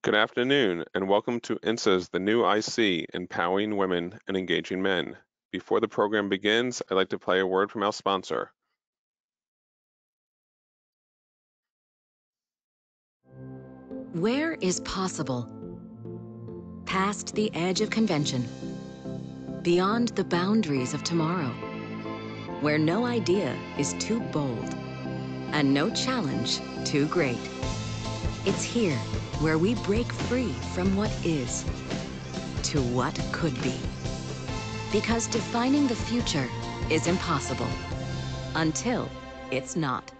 Good afternoon, and welcome to INSA's The New IC, Empowering Women and Engaging Men. Before the program begins, I'd like to play a word from our sponsor. Where is possible? Past the edge of convention, beyond the boundaries of tomorrow, where no idea is too bold and no challenge too great. It's here where we break free from what is to what could be. Because defining the future is impossible until it's not.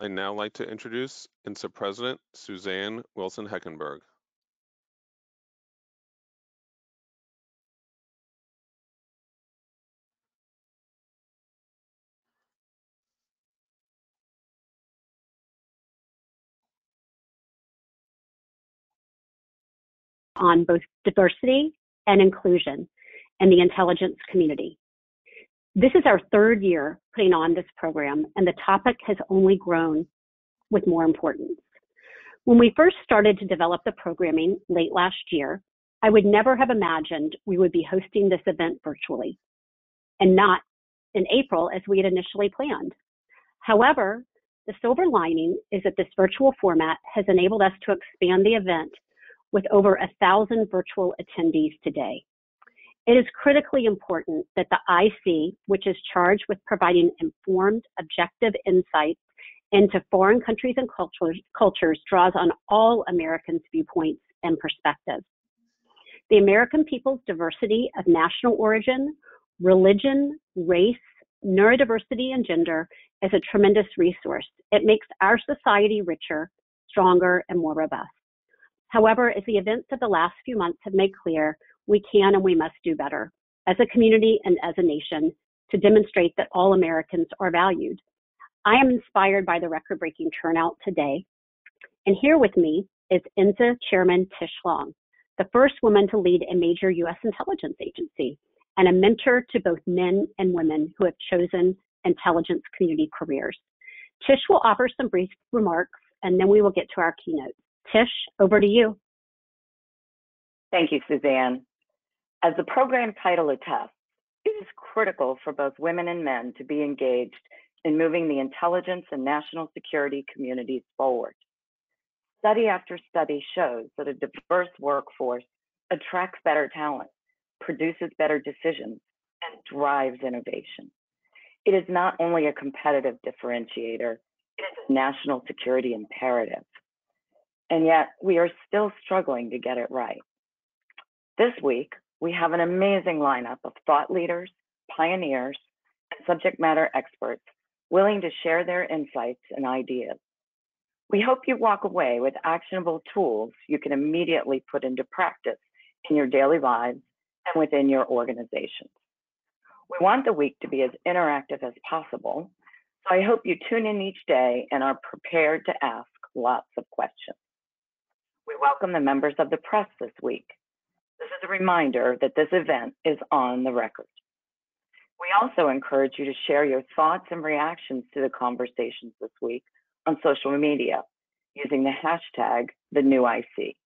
I'd now like to introduce INSA President Suzanne Wilson-Heckenberg. On both diversity and inclusion in the intelligence community. This is our third year putting on this program, and the topic has only grown with more importance. When we first started to develop the programming late last year, I would never have imagined we would be hosting this event virtually and not in April as we had initially planned. However, the silver lining is that this virtual format has enabled us to expand the event with over 1,000 virtual attendees today. It is critically important that the IC, which is charged with providing informed, objective insights into foreign countries and cultures, draws on all Americans' viewpoints and perspectives. The American people's diversity of national origin, religion, race, neurodiversity, and gender is a tremendous resource. It makes our society richer, stronger, and more robust. However, as the events of the last few months have made clear, we can and we must do better as a community and as a nation to demonstrate that all Americans are valued. I am inspired by the record-breaking turnout today. And here with me is INSA Chairman Tish Long, the first woman to lead a major U.S. intelligence agency and a mentor to both men and women who have chosen intelligence community careers. Tish will offer some brief remarks, and then we will get to our keynote. Tish, over to you. Thank you, Suzanne. As the program title attests, it is critical for both women and men to be engaged in moving the intelligence and national security communities forward. Study after study shows that a diverse workforce attracts better talent, produces better decisions, and drives innovation. It is not only a competitive differentiator, it is a national security imperative. And yet we are still struggling to get it right. This week, we have an amazing lineup of thought leaders, pioneers, and subject matter experts willing to share their insights and ideas. We hope you walk away with actionable tools you can immediately put into practice in your daily lives and within your organizations. We want the week to be as interactive as possible, so I hope you tune in each day and are prepared to ask lots of questions. We welcome the members of the press this week. This is a reminder that this event is on the record. We also encourage you to share your thoughts and reactions to the conversations this week on social media using the hashtag #TheNewIC.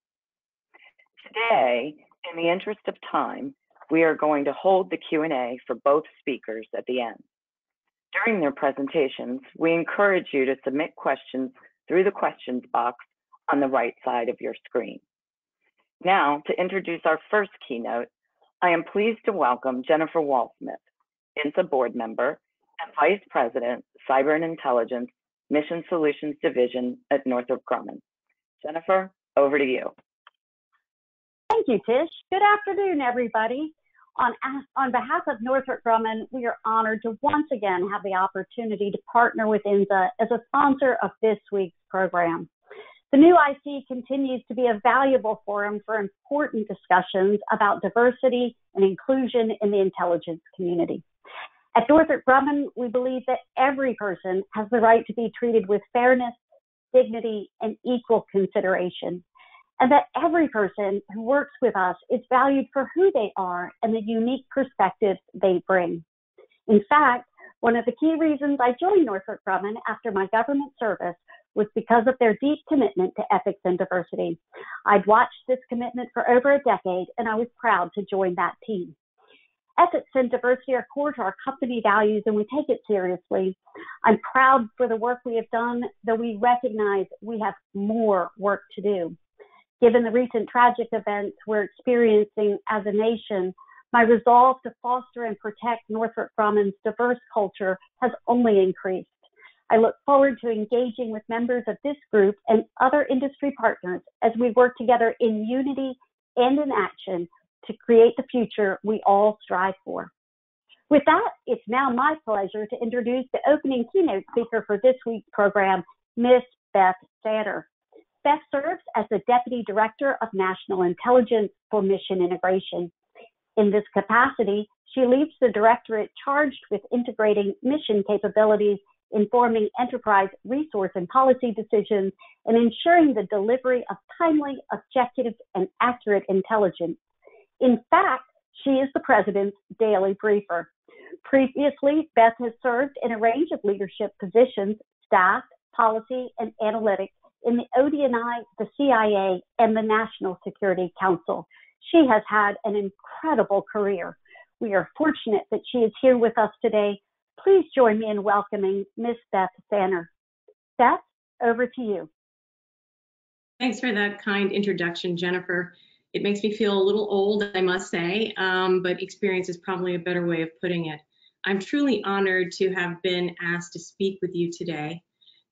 Today, in the interest of time, we are going to hold the Q&A for both speakers at the end. During their presentations, we encourage you to submit questions through the questions box on the right side of your screen. Now, to introduce our first keynote, I am pleased to welcome Jennifer Walsmith, INSA board member and Vice President, Cyber and Intelligence, Mission Solutions Division at Northrop Grumman. Jennifer, over to you. Thank you, Tish. Good afternoon, everybody. On behalf of Northrop Grumman, we are honored to once again have the opportunity to partner with INSA as a sponsor of this week's program. The new IC continues to be a valuable forum for important discussions about diversity and inclusion in the intelligence community. At Northrop Grumman, we believe that every person has the right to be treated with fairness, dignity, and equal consideration, and that every person who works with us is valued for who they are and the unique perspectives they bring. In fact, One of the key reasons I joined Northrop Grumman after my government service was because of their deep commitment to ethics and diversity. I'd watched this commitment for over a decade, and I was proud to join that team. Ethics and diversity are core to our company values, and we take it seriously. I'm proud for the work we have done, though we recognize we have more work to do. Given the recent tragic events we're experiencing as a nation, my resolve to foster and protect Northrop Grumman's diverse culture has only increased. I look forward to engaging with members of this group and other industry partners as we work together in unity and in action to create the future we all strive for. With that, it's now my pleasure to introduce the opening keynote speaker for this week's program, Ms. Beth Sanner. Beth serves as the Deputy Director of National Intelligence for Mission Integration. In this capacity, she leads the directorate charged with integrating mission capabilities, informing enterprise resource and policy decisions, and ensuring the delivery of timely, objective, and accurate intelligence. In fact, she is the President's daily briefer. Previously, Beth has served in a range of leadership positions, staff, policy, and analytics in the ODNI, the CIA, and the National Security Council. She has had an incredible career. We are fortunate that she is here with us today. Please join me in welcoming Ms. Beth Sanner. Beth, over to you. Thanks for that kind introduction, Jennifer. It makes me feel a little old, I must say, but experience is probably a better way of putting it. I'm truly honored to have been asked to speak with you today,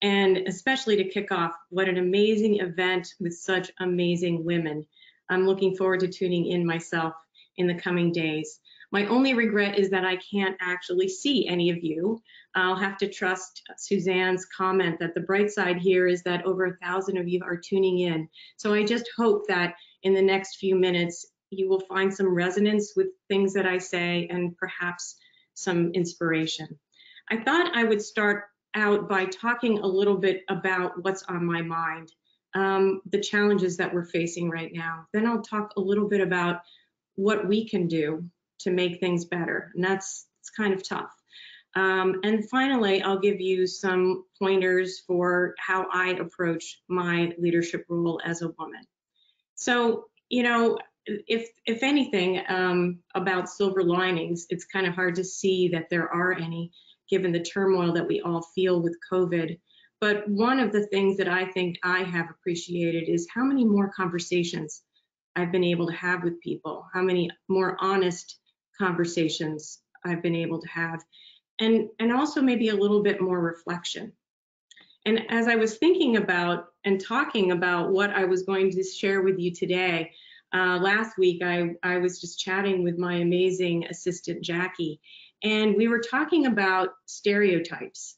and especially to kick off what an amazing event with such amazing women. I'm looking forward to tuning in myself in the coming days. My only regret is that I can't actually see any of you. I'll have to trust Suzanne's comment that the bright side here is that over 1,000 of you are tuning in. So I just hope that in the next few minutes, you will find some resonance with things that I say and perhaps some inspiration. I thought I would start out by talking a little bit about what's on my mind, the challenges that we're facing right now. Then I'll talk a little bit about what we can do to make things better, and it's kind of tough. And finally, I'll give you some pointers for how I approach my leadership role as a woman. So, you know, if anything about silver linings, it's kind of hard to see that there are any, given the turmoil that we all feel with COVID. But one of the things that I think I have appreciated is how many more conversations I've been able to have with people, how many more honest conversations I've been able to have, and also maybe a little bit more reflection. And as I was thinking about and talking about what I was going to share with you today, last week I was just chatting with my amazing assistant, Jackie, and we were talking about stereotypes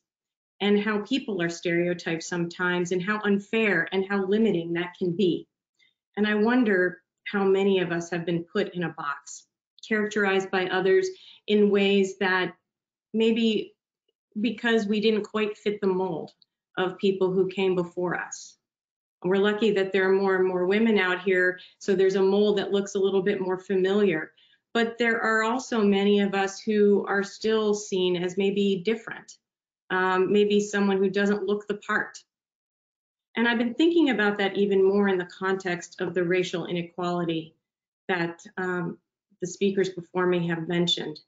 and how people are stereotyped sometimes and how unfair and how limiting that can be. And I wonder how many of us have been put in a box, characterized by others in ways that maybe because we didn't quite fit the mold of people who came before us. We're lucky that there are more and more women out here, so there's a mold that looks a little bit more familiar. But there are also many of us who are still seen as maybe different, maybe someone who doesn't look the part. And I've been thinking about that even more in the context of the racial inequality that the speakers before me have mentioned.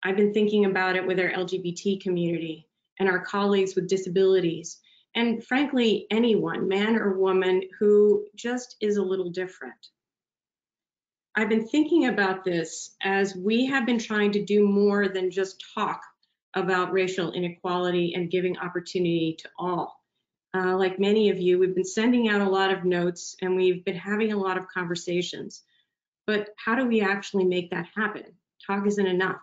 I've been thinking about it with our LGBT community and our colleagues with disabilities, and frankly, anyone, man or woman, who just is a little different. I've been thinking about this as we have been trying to do more than just talk about racial inequality and giving opportunity to all. Like many of you, we've been sending out a lot of notes and we've been having a lot of conversations. But how do we actually make that happen? Talk isn't enough.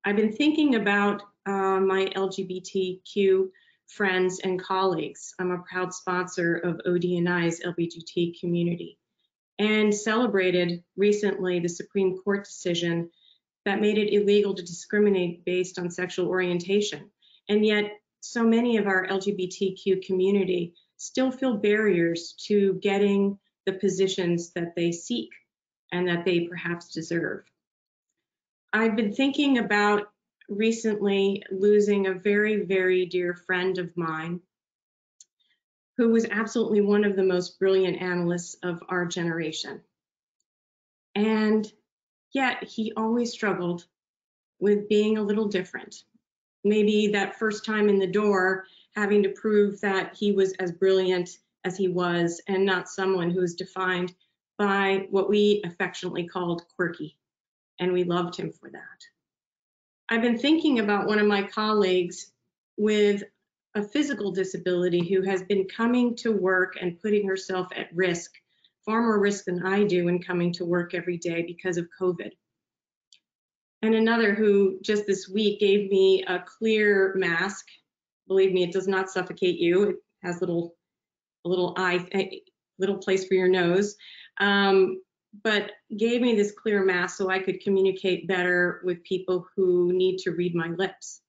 I've been thinking about my LGBTQ friends and colleagues. I'm a proud sponsor of ODNI's LGBT community and celebrated recently the Supreme Court decision that made it illegal to discriminate based on sexual orientation. And yet, so many of our LGBTQ community still feel barriers to getting the positions that they seek and that they perhaps deserve. I've been thinking about recently losing a very, very dear friend of mine who was absolutely one of the most brilliant analysts of our generation. And yet he always struggled with being a little different. Maybe that first time in the door, having to prove that he was as brilliant as he was and not someone who was defined by what we affectionately called quirky. And we loved him for that. I've been thinking about one of my colleagues with a physical disability who has been coming to work and putting herself at risk, far more risk than I do in coming to work every day because of COVID. And another who just this week gave me a clear mask. Believe me, it does not suffocate you. It has a little place for your nose. But gave me this clear mask so I could communicate better with people who need to read my lips.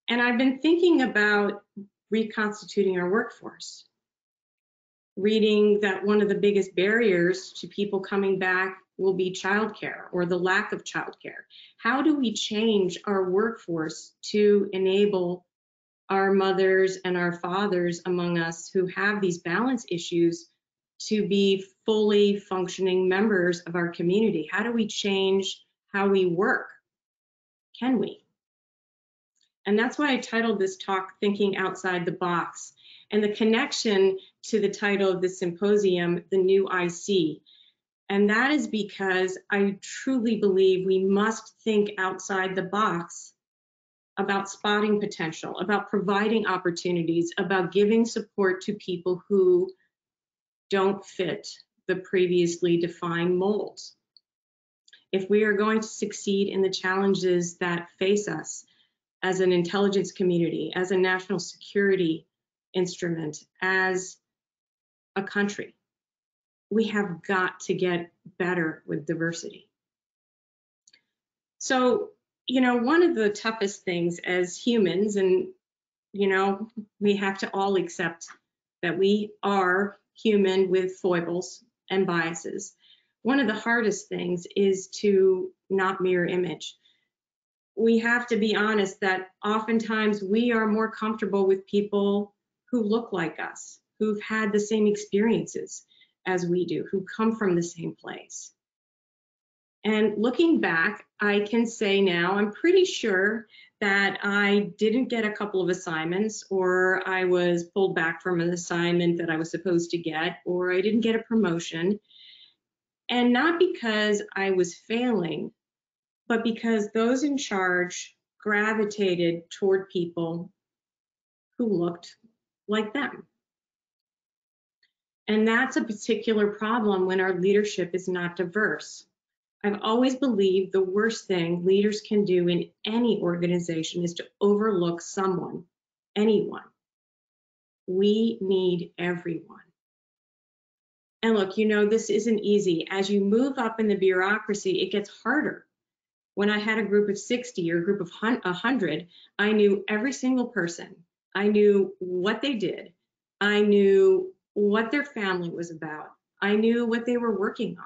And I've been thinking about reconstituting our workforce, reading that one of the biggest barriers to people coming back will be childcare or the lack of childcare. How do we change our workforce to enable our mothers and our fathers among us who have these balance issues to be fully functioning members of our community? How do we change how we work? Can we? And that's why I titled this talk, Thinking Outside the Box. And the connection to the title of this symposium, The New IC. And that is because I truly believe we must think outside the box about spotting potential, about providing opportunities, about giving support to people who don't fit the previously defined molds. If we are going to succeed in the challenges that face us as an intelligence community, as a national security instrument, as a country, we have got to get better with diversity. So, one of the toughest things as humans, and, we have to all accept that we are human with foibles and biases. One of the hardest things is to not mirror image. We have to be honest that oftentimes we are more comfortable with people who look like us, who've had the same experiences as we do, who come from the same place. And looking back, I can say now, I'm pretty sure that I didn't get a couple of assignments, or I was pulled back from an assignment that I was supposed to get, or I didn't get a promotion. And not because I was failing, but because those in charge gravitated toward people who looked like them. And that's a particular problem when our leadership is not diverse. I've always believed the worst thing leaders can do in any organization is to overlook someone, anyone. We need everyone. And look, this isn't easy. As you move up in the bureaucracy, it gets harder. When I had a group of 60 or a group of 100, I knew every single person. I knew what they did. I knew what their family was about. I knew what they were working on.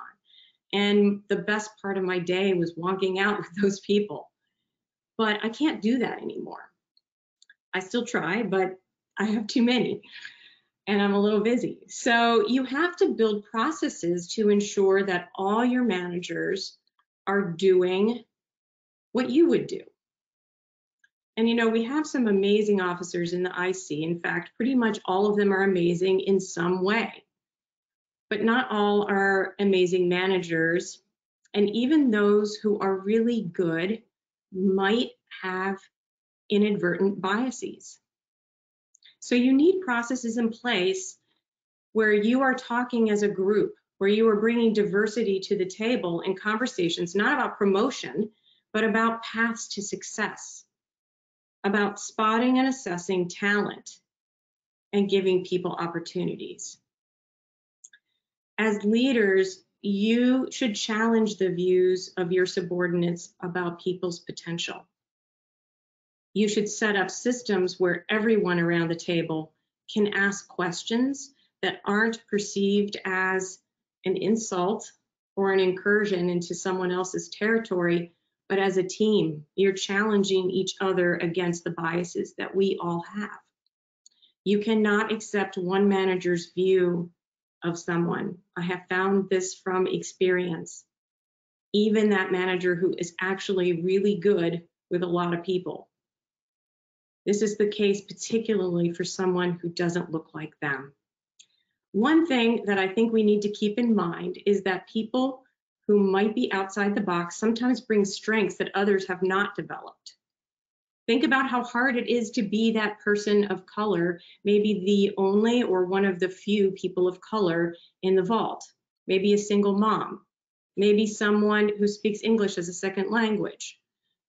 And the best part of my day was walking out with those people. But I can't do that anymore. I still try, but I have too many and I'm a little busy. So you have to build processes to ensure that all your managers are doing what you would do. And we have some amazing officers in the IC. In fact, pretty much all of them are amazing in some way. But not all are amazing managers. And even those who are really good might have inadvertent biases. So you need processes in place where you are talking as a group, where you are bringing diversity to the table in conversations, not about promotion, but about paths to success, about spotting and assessing talent and giving people opportunities. As leaders, you should challenge the views of your subordinates about people's potential. You should set up systems where everyone around the table can ask questions that aren't perceived as an insult or an incursion into someone else's territory, but as a team, you're challenging each other against the biases that we all have. You cannot accept one manager's view of someone. I have found this from experience. Even that manager who is actually really good with a lot of people. This is the case particularly for someone who doesn't look like them. One thing that I think we need to keep in mind is that people who might be outside the box sometimes bring strengths that others have not developed. Think about how hard it is to be that person of color, maybe the only or one of the few people of color in the vault, maybe a single mom, maybe someone who speaks English as a second language,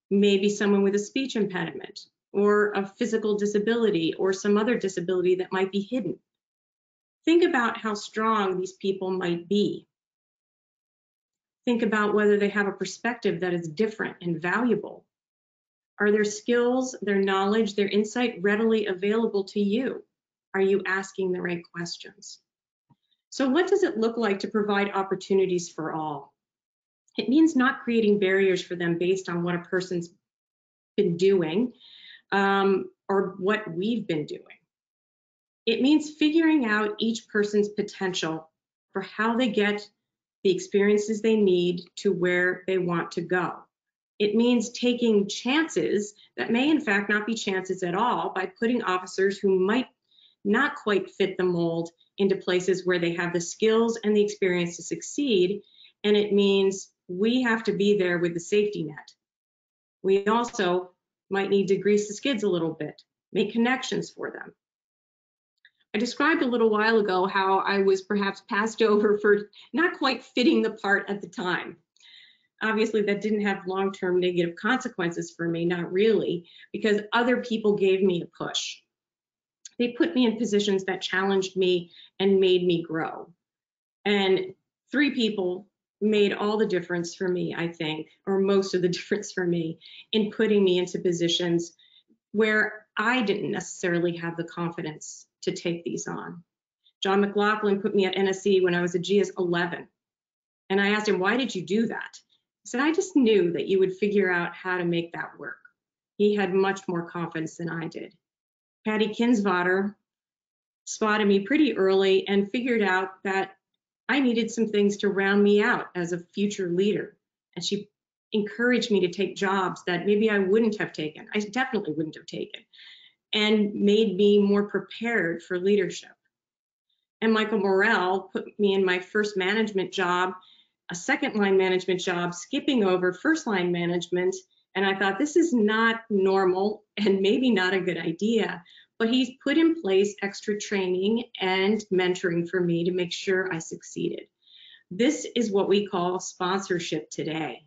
maybe someone with a speech impediment or a physical disability or some other disability that might be hidden. Think about how strong these people might be. Think about whether they have a perspective that is different and valuable. Are their skills, their knowledge, their insight readily available to you? Are you asking the right questions? So what does it look like to provide opportunities for all? It means not creating barriers for them based on what a person's been doing or what we've been doing. It means figuring out each person's potential for how they get the experiences they need to where they want to go. It means taking chances that may in fact not be chances at all by putting officers who might not quite fit the mold into places where they have the skills and the experience to succeed. And it means we have to be there with the safety net. We also might need to grease the skids a little bit, make connections for them. I described a little while ago how I was perhaps passed over for not quite fitting the part at the time. Obviously, that didn't have long-term negative consequences for me, not really, because other people gave me a push. They put me in positions that challenged me and made me grow. And 3 people made all the difference for me, I think, or most of the difference for me in putting me into positions where I didn't necessarily have the confidence to take these on. John McLaughlin put me at NSC when I was a GS 11. And I asked him, why did you do that? He said, I just knew that you would figure out how to make that work. He had much more confidence than I did. Patty Kinsvater spotted me pretty early and figured out that I needed some things to round me out as a future leader. And she encouraged me to take jobs that maybe I wouldn't have taken. I definitely wouldn't have taken, and made me more prepared for leadership. And Michael Morrell put me in my first management job, a second line management job, skipping over first line management. And I thought, this is not normal and maybe not a good idea, but he's put in place extra training and mentoring for me to make sure I succeeded. This is what we call sponsorship today.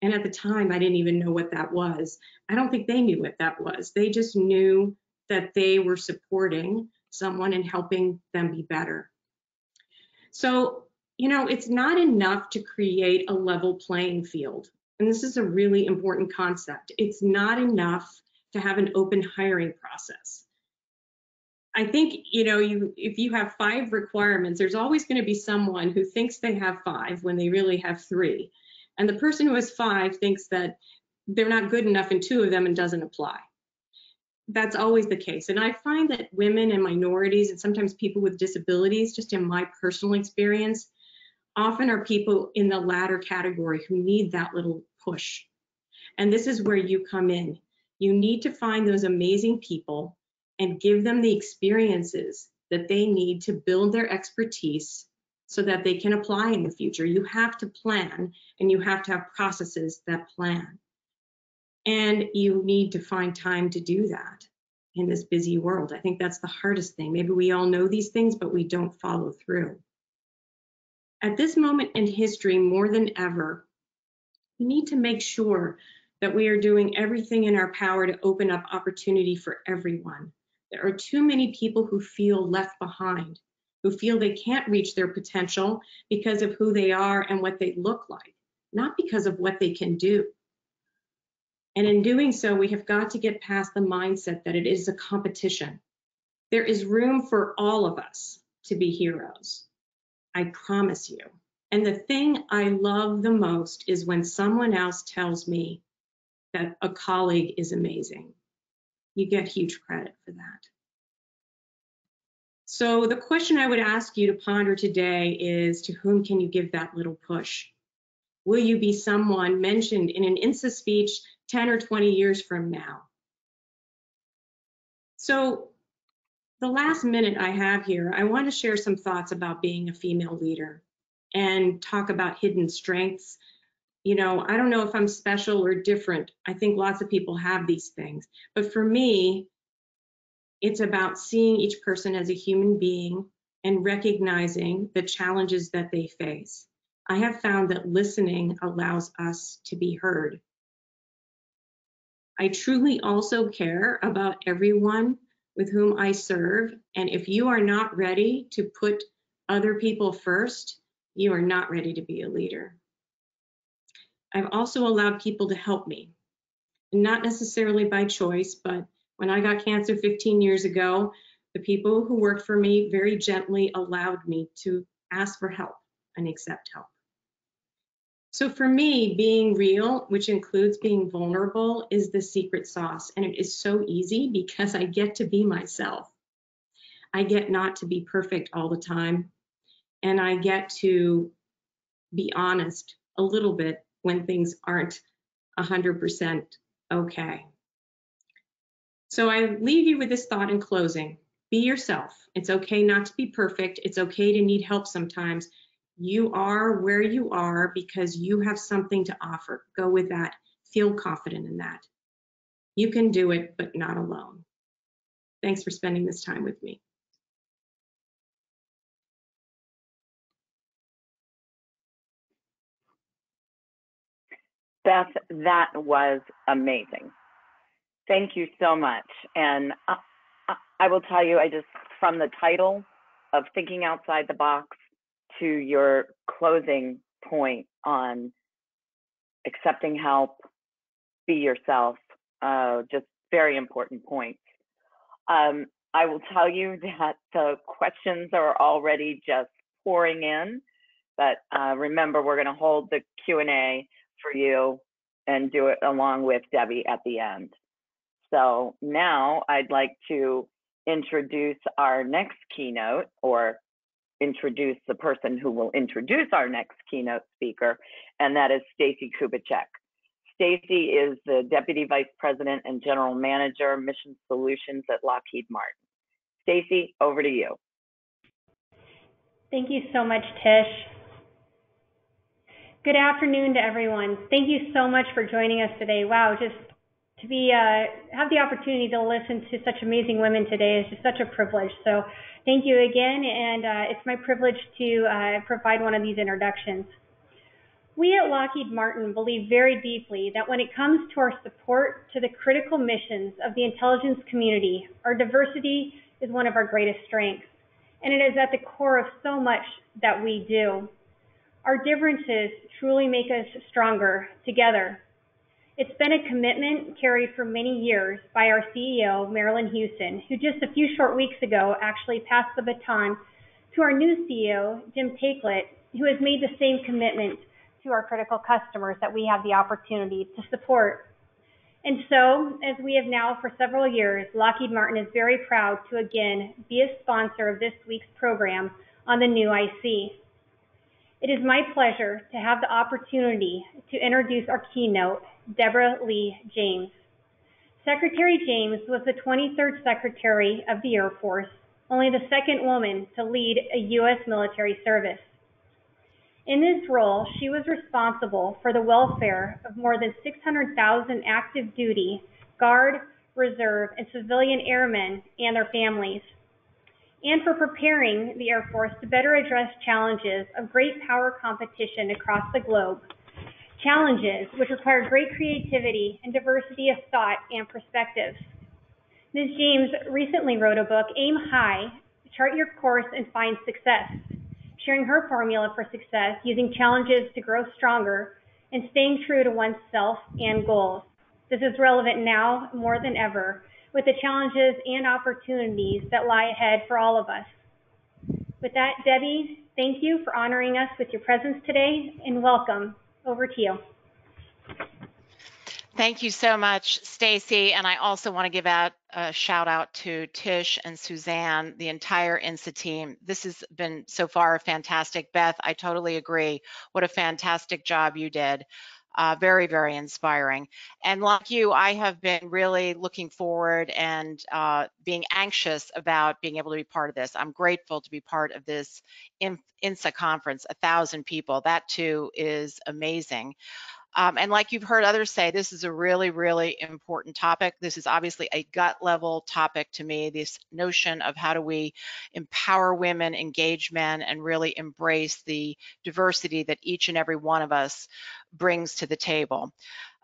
And at the time, I didn't even know what that was. I don't think they knew what that was. They just knew that they were supporting someone and helping them be better. So, it's not enough to create a level playing field. And this is a really important concept. It's not enough to have an open hiring process. I think, if you have 5 requirements, there's always going to be someone who thinks they have 5 when they really have 3. And the person who has 5 thinks that they're not good enough in 2 of them and doesn't apply. That's always the case. And I find that women and minorities and sometimes people with disabilities, just in my personal experience, often are people in the latter category who need that little push. And this is where you come in. You need to find those amazing people and give them the experiences that they need to build their expertise so that they can apply in the future. You have to plan, and you have to have processes that plan. And you need to find time to do that in this busy world. I think that's the hardest thing. Maybe we all know these things, but we don't follow through. At this moment in history, more than ever, we need to make sure that we are doing everything in our power to open up opportunity for everyone. There are too many people who feel left behind, who feel they can't reach their potential because of who they are and what they look like, not because of what they can do. And in doing so, we have got to get past the mindset that it is a competition. There is room for all of us to be heroes. I promise you. And the thing I love the most is when someone else tells me that a colleague is amazing. You get huge credit for that. So the question I would ask you to ponder today is, to whom can you give that little push? Will you be someone mentioned in an INSA speech 10 or 20 years from now? So the last minute I have here, I want to share some thoughts about being a female leader and talk about hidden strengths. You know, I don't know if I'm special or different. I think lots of people have these things. But for me, it's about seeing each person as a human being and recognizing the challenges that they face. I have found that listening allows us to be heard. I truly also care about everyone with whom I serve, and if you are not ready to put other people first, you are not ready to be a leader. I've also allowed people to help me, not necessarily by choice, but when I got cancer 15 years ago, the people who worked for me very gently allowed me to ask for help and accept help. So for me, being real, which includes being vulnerable, is the secret sauce. And it is so easy because I get to be myself. I get not to be perfect all the time. And I get to be honest a little bit when things aren't 100% okay. So I leave you with this thought in closing. Be yourself. It's okay not to be perfect. It's okay to need help sometimes. You are where you are because you have something to offer. Go with that. Feel confident in that. You can do it, but not alone. Thanks for spending this time with me. Beth, that was amazing. Thank you so much. And I will tell you, from the title of Thinking Outside the Box to your closing point on accepting help, be yourself, just very important points. I will tell you that the questions are already just pouring in, but remember, we're going to hold the Q&A for you and do it along with Debbie at the end. So now I'd like to introduce our next keynote, or introduce the person who will introduce our next keynote speaker, and that is Stacy Kubicek. Stacy is the Deputy Vice President and General Manager, Mission Solutions at Lockheed Martin. Stacy, over to you. Thank you so much, Tish. Good afternoon to everyone. Thank you so much for joining us today. Wow, just to have the opportunity to listen to such amazing women today is just such a privilege. So thank you again, and it's my privilege to provide one of these introductions. We at Lockheed Martin believe very deeply that when it comes to our support to the critical missions of the intelligence community, our diversity is one of our greatest strengths, and it is at the core of so much that we do. Our differences truly make us stronger together. It's been a commitment carried for many years by our CEO, Marilyn Houston, who just a few short weeks ago actually passed the baton to our new CEO, Jim Takelet, who has made the same commitment to our critical customers that we have the opportunity to support. And so, as we have now for several years, Lockheed Martin is very proud to again be a sponsor of this week's program on the new IC. It is my pleasure to have the opportunity to introduce our keynote, Deborah Lee James. Secretary James was the 23rd Secretary of the Air Force, only the second woman to lead a U.S. military service. In this role, she was responsible for the welfare of more than 600,000 active duty, Guard, Reserve, and civilian airmen and their families, and for preparing the Air Force to better address challenges of great power competition across the globe, challenges which require great creativity and diversity of thought and perspective. Ms. James recently wrote a book, Aim High, Chart Your Course and Find Success, sharing her formula for success using challenges to grow stronger and staying true to oneself and goals. This is relevant now more than ever, with the challenges and opportunities that lie ahead for all of us. With that, Debbie, thank you for honoring us with your presence today, and welcome. Over to you. Thank you so much, Stacy. And I also want to give out a shout out to Tish and Suzanne, the entire INSA team. This has been so far fantastic. Beth, I totally agree. What a fantastic job you did. Very, very inspiring. And like you, I have been really looking forward and being anxious about being able to be part of this. I'm grateful to be part of this INSA conference, 1,000 people. That too is amazing. And like you've heard others say, this is a really, really important topic. This is obviously a gut level topic to me, this notion of how do we empower women, engage men, and really embrace the diversity that each and every one of us brings to the table.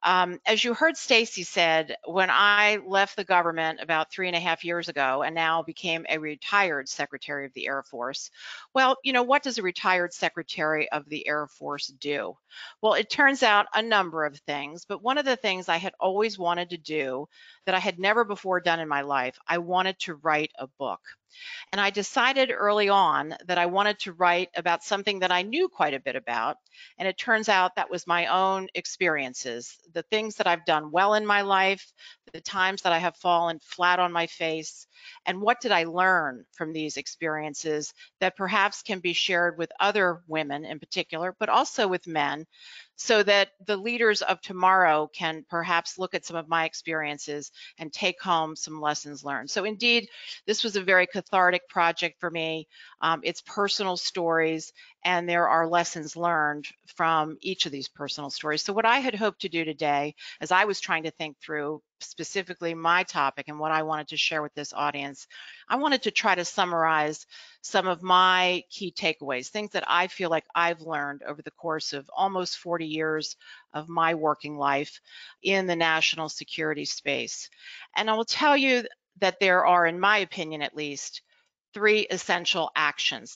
As you heard Stacy said, when I left the government about 3.5 years ago and now became a retired Secretary of the Air Force, well, you know, what does a retired Secretary of the Air Force do? Well, it turns out a number of things, but one of the things I had always wanted to do that I had never before done in my life, I wanted to write a book. And I decided early on that I wanted to write about something that I knew quite a bit about. And it turns out that was my own experiences, the things that I've done well in my life, the times that I have fallen flat on my face, and what did I learn from these experiences that perhaps can be shared with other women in particular, but also with men, so that the leaders of tomorrow can perhaps look at some of my experiences and take home some lessons learned. So indeed, this was a very cathartic project for me. It's personal stories, and there are lessons learned from each of these personal stories. So what I had hoped to do today, as I was trying to think through specifically my topic and what I wanted to share with this audience, I wanted to try to summarize some of my key takeaways, things that I feel like I've learned over the course of almost 40 years of my working life in the national security space. And I will tell you that there are, in my opinion at least, three essential actions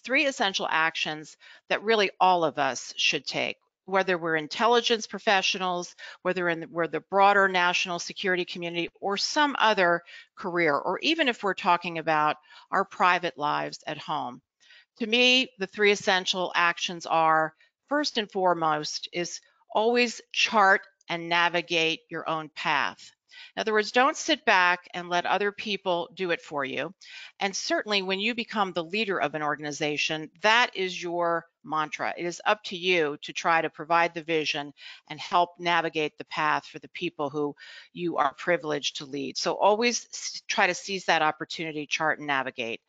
that really all of us should take, whether we're intelligence professionals, whether we're the broader national security community or some other career, or even if we're talking about our private lives at home. To me, the three essential actions are, first and foremost, is always chart and navigate your own path. In other words, don't sit back and let other people do it for you. And certainly when you become the leader of an organization, that is your mantra. It is up to you to try to provide the vision and help navigate the path for the people who you are privileged to lead. So always try to seize that opportunity, chart and navigate.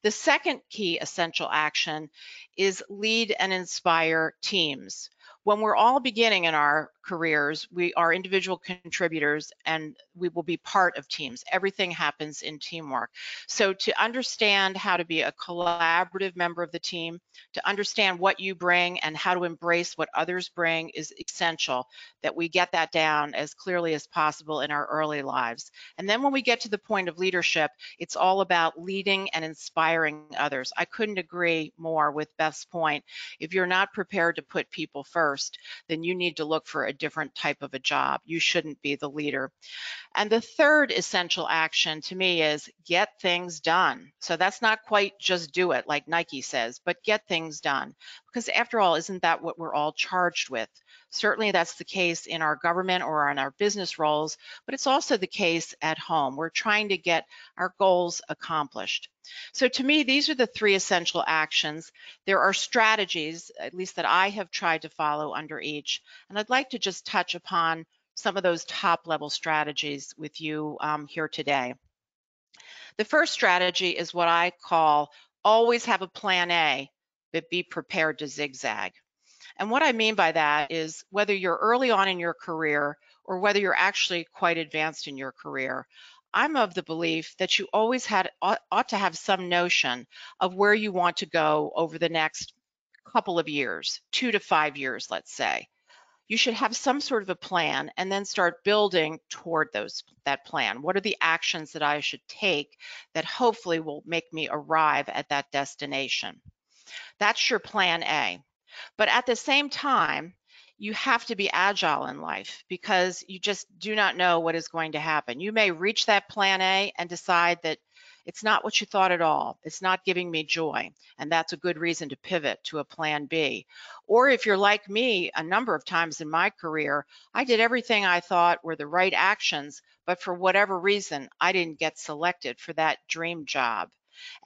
The second key essential action is lead and inspire teams. When we're all beginning in our careers, we are individual contributors and we will be part of teams. Everything happens in teamwork. So to understand how to be a collaborative member of the team, to understand what you bring and how to embrace what others bring is essential, that we get that down as clearly as possible in our early lives. And then when we get to the point of leadership, it's all about leading and inspiring others. I couldn't agree more with Beth's point. If you're not prepared to put people first, then you need to look for a different type of a job. You shouldn't be the leader. And the third essential action to me is get things done. So that's not quite just do it like Nike says, but get things done. Because after all, isn't that what we're all charged with? Certainly that's the case in our government or in our business roles, but it's also the case at home. We're trying to get our goals accomplished. So to me, these are the three essential actions. There are strategies, at least that I have tried to follow under each, and I'd like to just touch upon some of those top level strategies with you here today. The first strategy is what I call always have a plan A, but be prepared to zigzag. And what I mean by that is whether you're early on in your career or whether you're actually quite advanced in your career, I'm of the belief that you always ought to have some notion of where you want to go over the next couple of years, 2 to 5 years, let's say. You should have some sort of a plan and then start building toward that plan. What are the actions that I should take that hopefully will make me arrive at that destination? That's your plan A. But at the same time, you have to be agile in life because you just do not know what is going to happen. You may reach that plan A and decide that It's not what you thought at all. It's not giving me joy. And that's a good reason to pivot to a plan B. Or if you're like me, a number of times in my career, I did everything I thought were the right actions, but for whatever reason, I didn't get selected for that dream job.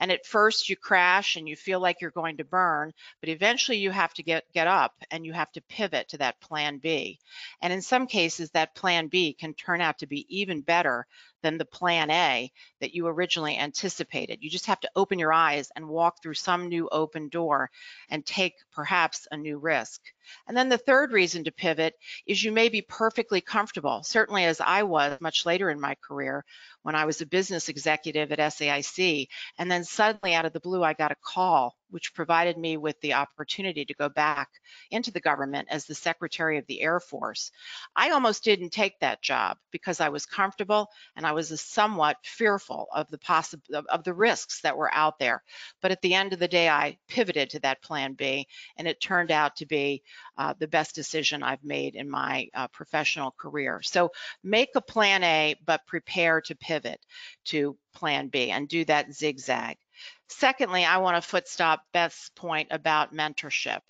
And at first you crash and you feel like you're going to burn, but eventually you have to get up and you have to pivot to that plan B. And in some cases, that plan B can turn out to be even better than the plan A that you originally anticipated. You just have to open your eyes and walk through some new open door and take perhaps a new risk. And then the third reason to pivot is you may be perfectly comfortable, certainly as I was much later in my career when I was a business executive at SAIC, and then suddenly out of the blue I got a call which provided me with the opportunity to go back into the government as the Secretary of the Air Force. I almost didn't take that job because I was comfortable and I was somewhat fearful of the risks that were out there. But at the end of the day, I pivoted to that plan B, and it turned out to be the best decision I've made in my professional career. So make a plan A, but prepare to pivot to plan B and do that zigzag. Secondly, I want to footstop Beth's point about mentorship.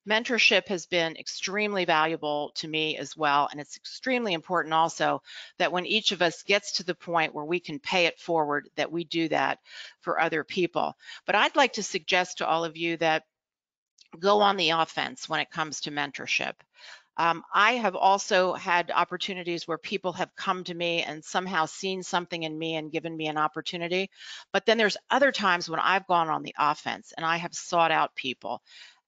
Mentorship has been extremely valuable to me as well, and it's extremely important also that when each of us gets to the point where we can pay it forward, that we do that for other people. But I'd like to suggest to all of you that go on the offense when it comes to mentorship. I have also had opportunities where people have come to me and somehow seen something in me and given me an opportunity. But then there's other times when I've gone on the offense and I have sought out people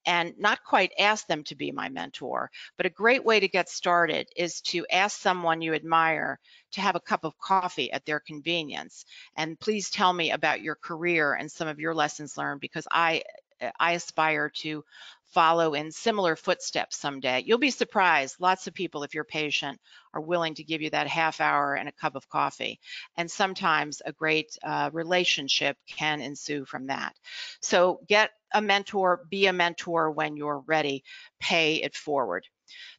and not quite asked them to be my mentor. But a great way to get started is to ask someone you admire to have a cup of coffee at their convenience. And please tell me about your career and some of your lessons learned, because I aspire to follow in similar footsteps someday. You'll be surprised. Lots of people, if you're patient, are willing to give you that half hour and a cup of coffee. And sometimes a great relationship can ensue from that. So get a mentor, be a mentor when you're ready, pay it forward.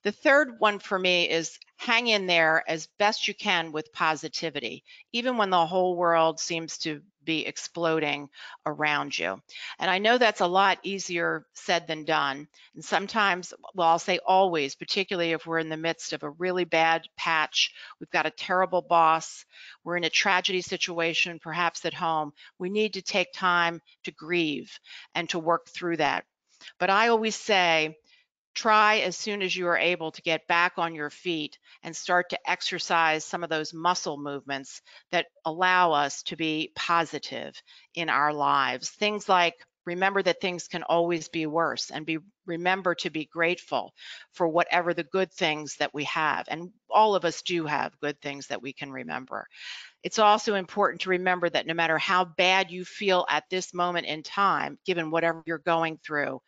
The third one for me is hang in there as best you can with positivity, even when the whole world seems to be exploding around you. And I know that's a lot easier said than done. And sometimes, well, I'll say always, particularly if we're in the midst of a really bad patch, we've got a terrible boss, we're in a tragedy situation, perhaps at home, we need to take time to grieve and to work through that. But I always say, try as soon as you are able to get back on your feet and start to exercise some of those muscle movements that allow us to be positive in our lives. Things like remember that things can always be worse, and remember to be grateful for whatever the good things that we have. And all of us do have good things that we can remember. It's also important to remember that no matter how bad you feel at this moment in time, given whatever you're going through,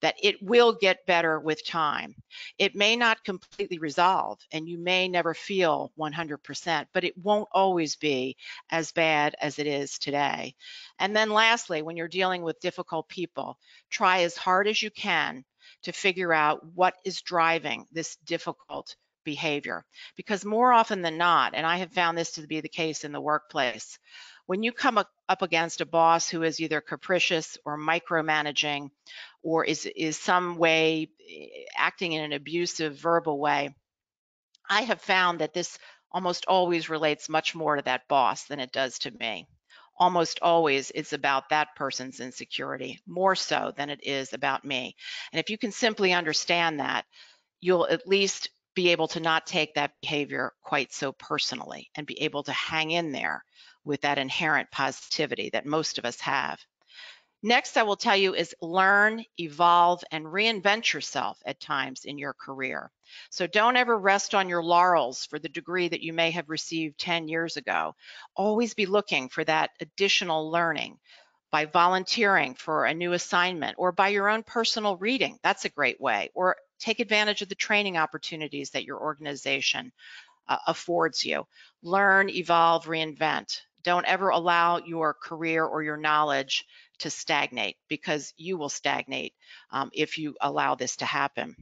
that it will get better with time. It may not completely resolve and you may never feel 100%, but it won't always be as bad as it is today. And then lastly, when you're dealing with difficult people, try as hard as you can to figure out what is driving this difficult behavior. Because more often than not, and I have found this to be the case in the workplace, when you come up against a boss who is either capricious or micromanaging or is some way acting in an abusive verbal way, I have found that this almost always relates much more to that boss than it does to me. Almost always it's about that person's insecurity, more so than it is about me. And if you can simply understand that, you'll at least be able to not take that behavior quite so personally and be able to hang in there with that inherent positivity that most of us have. Next, I will tell you is learn, evolve, and reinvent yourself at times in your career. So don't ever rest on your laurels for the degree that you may have received 10 years ago. Always be looking for that additional learning by volunteering for a new assignment or by your own personal reading. That's a great way. Or take advantage of the training opportunities that your organization affords you. Learn, evolve, reinvent. Don't ever allow your career or your knowledge to stagnate, because you will stagnate if you allow this to happen.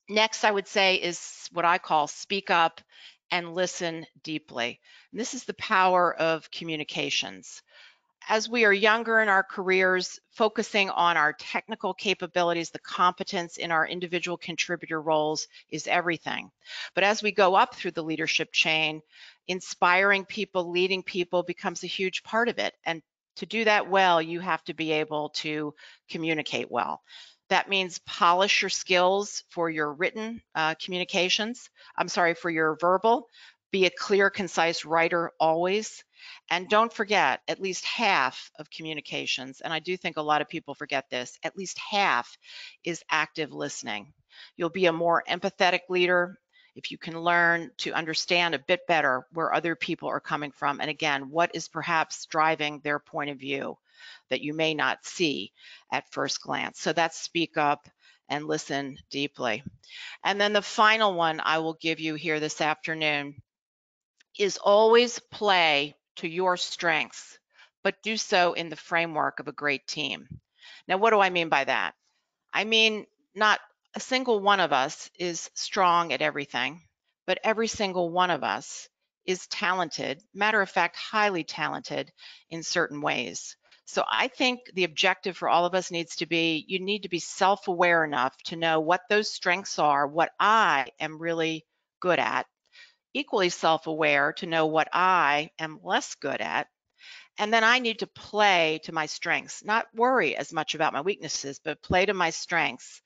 Next, I would say is what I call speak up and listen deeply. And this is the power of communications. as we are younger in our careers, focusing on our technical capabilities, the competence in our individual contributor roles is everything. But as we go up through the leadership chain, inspiring people, leading people becomes a huge part of it. And to do that well, you have to be able to communicate well. That means polish your skills for your written communications. For your verbal. Be a clear, concise writer always. And don't forget, at least half of communications, and I do think a lot of people forget this, at least half is active listening. You'll be a more empathetic leader if you can learn to understand a bit better where other people are coming from, and again, what is perhaps driving their point of view that you may not see at first glance. So that's speak up and listen deeply. And then the final one I will give you here this afternoon is always play to your strengths, but do so in the framework of a great team. Now, what do I mean by that? I mean, not a single one of us is strong at everything, but every single one of us is talented, matter of fact, highly talented in certain ways. So I think the objective for all of us needs to be, you need to be self-aware enough to know what those strengths are, what I am really good at, equally self-aware to know what I am less good at. And then I need to play to my strengths, not worry as much about my weaknesses, but play to my strengths,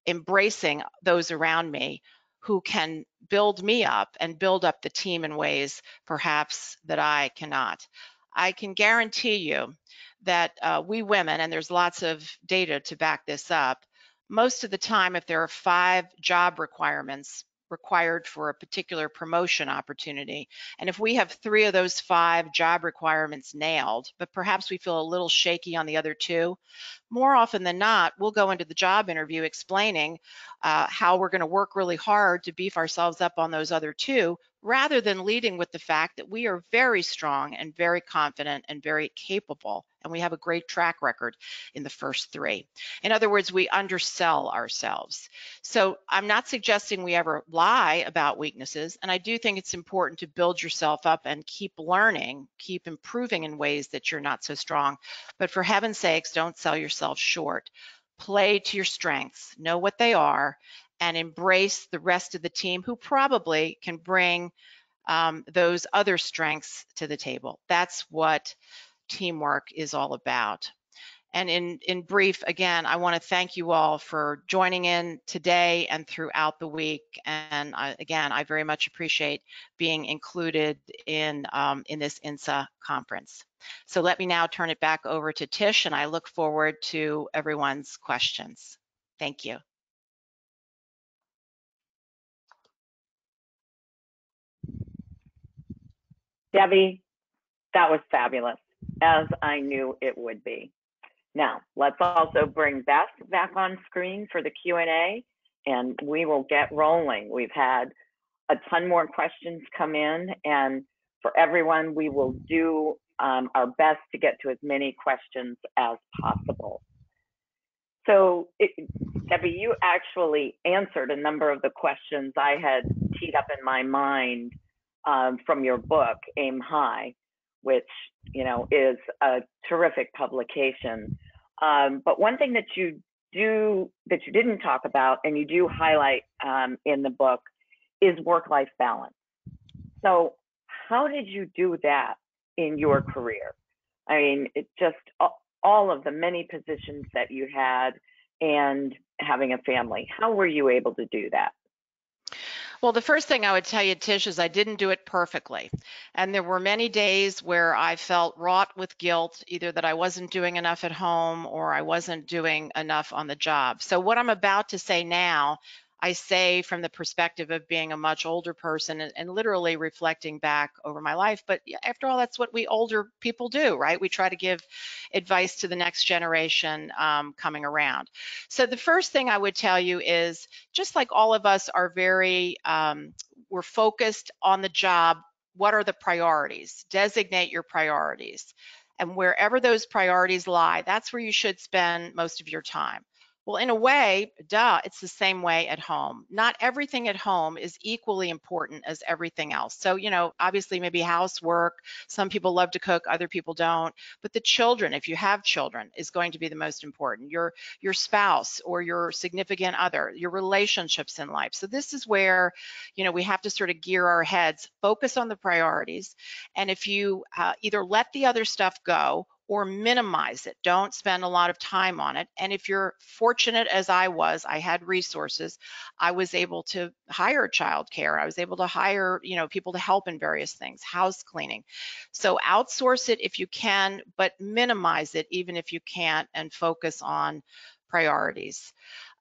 embracing those around me who can build me up and build up the team in ways perhaps that I cannot. I can guarantee you that we women, and there's lots of data to back this up, most of the time, if there are 5 job requirements required for a particular promotion opportunity, and if we have 3 of those 5 job requirements nailed, but perhaps we feel a little shaky on the other 2, more often than not, we'll go into the job interview explaining how we're going to work really hard to beef ourselves up on those other 2, rather than leading with the fact that we are very strong and very confident and very capable, and we have a great track record in the first 3. In other words, we undersell ourselves. So I'm not suggesting we ever lie about weaknesses, and I do think it's important to build yourself up and keep learning, keep improving in ways that you're not so strong. But for heaven's sakes, don't sell yourself short. Play to your strengths, know what they are, and embrace the rest of the team who probably can bring those other strengths to the table. That's what teamwork is all about. And in brief, again, I want to thank you all for joining in today and throughout the week. And I very much appreciate being included in this INSA conference. So let me now turn it back over to Tish, and I look forward to everyone's questions. Thank you. Debbie, that was fabulous, as I knew it would be. Now, let's also bring Beth back on screen for the Q&A, and we will get rolling. We've had a ton more questions come in, and for everyone, we will do our best to get to as many questions as possible. So, Debbie, you actually answered a number of the questions I had teed up in my mind from your book, Aim High, which is a terrific publication. But one thing that you didn't talk about, and you do highlight in the book, is work-life balance. So how did you do that in your career? I mean, it just all of the many positions that you had and having a family. How were you able to do that? Well, the first thing I would tell you, Tish, is I didn't do it perfectly. And there were many days where I felt wrought with guilt, either that I wasn't doing enough at home or I wasn't doing enough on the job. So what I'm about to say now, I say from the perspective of being a much older person and literally reflecting back over my life. But after all, that's what we older people do, right? We try to give advice to the next generation coming around. So the first thing I would tell you is, just like all of us are very, we're focused on the job, what are the priorities? Designate your priorities. And wherever those priorities lie, that's where you should spend most of your time. Well, in a way, duh, it's the same way at home. Not everything at home is equally important as everything else. So, obviously maybe housework, some people love to cook, other people don't, but the children, if you have children, is going to be the most important. Your spouse or your significant other, your relationships in life. So this is where, we have to sort of gear our heads, focus on the priorities. And if you either let the other stuff go or minimize it. Don't spend a lot of time on it. And if you're fortunate as I was, I had resources, I was able to hire childcare. I was able to hire, people to help in various things, house cleaning. So outsource it if you can, but minimize it even if you can't, and focus on priorities.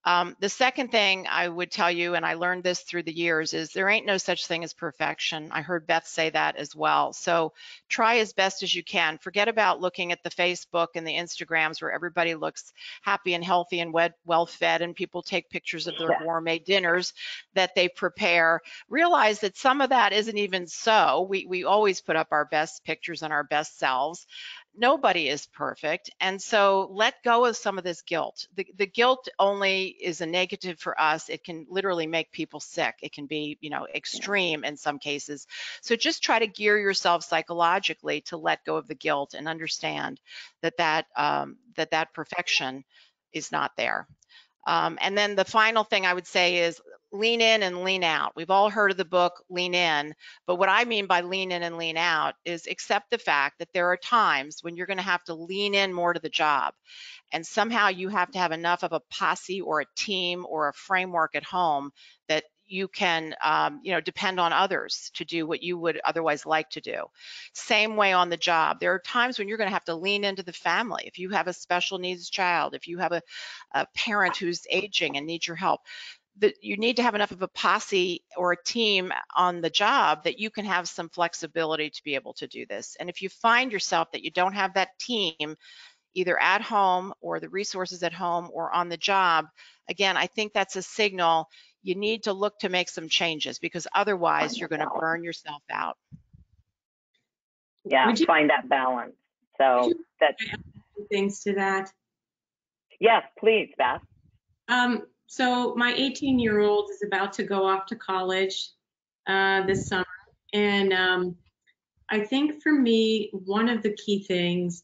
The second thing I would tell you, and I learned this through the years, is there ain't no such thing as perfection. I heard Beth say that as well. So try as best as you can. Forget about looking at the Facebook and the Instagrams where everybody looks happy and healthy and well fed, and people take pictures of their gourmet dinners that they prepare. Realize that some of that isn't even so. We always put up our best pictures and our best selves. Nobody is perfect. And so let go of some of this guilt. The guilt only is a negative for us. It can literally make people sick. It can be, extreme in some cases. So just try to gear yourself psychologically to let go of the guilt and understand that perfection is not there. And then the final thing I would say is lean in and lean out. We've all heard of the book Lean In, but what I mean by lean in and lean out is accept the fact that there are times when you're going to have to lean in more to the job. And somehow you have to have enough of a posse or a team or a framework at home that you can, depend on others to do what you would otherwise like to do. Same way on the job. There are times when you're going to have to lean into the family. If you have a special needs child, if you have a parent who's aging and needs your help, that you need to have enough of a posse or a team on the job that you can have some flexibility to be able to do this. And if you find yourself that you don't have that team, either at home or the resources at home or on the job, again, I think that's a signal you need to look to make some changes, because otherwise you're going to burn yourself out. Yeah, find that balance. So that's things to that. Yes, please, Beth. So my 18-year-old is about to go off to college this summer. And I think for me, one of the key things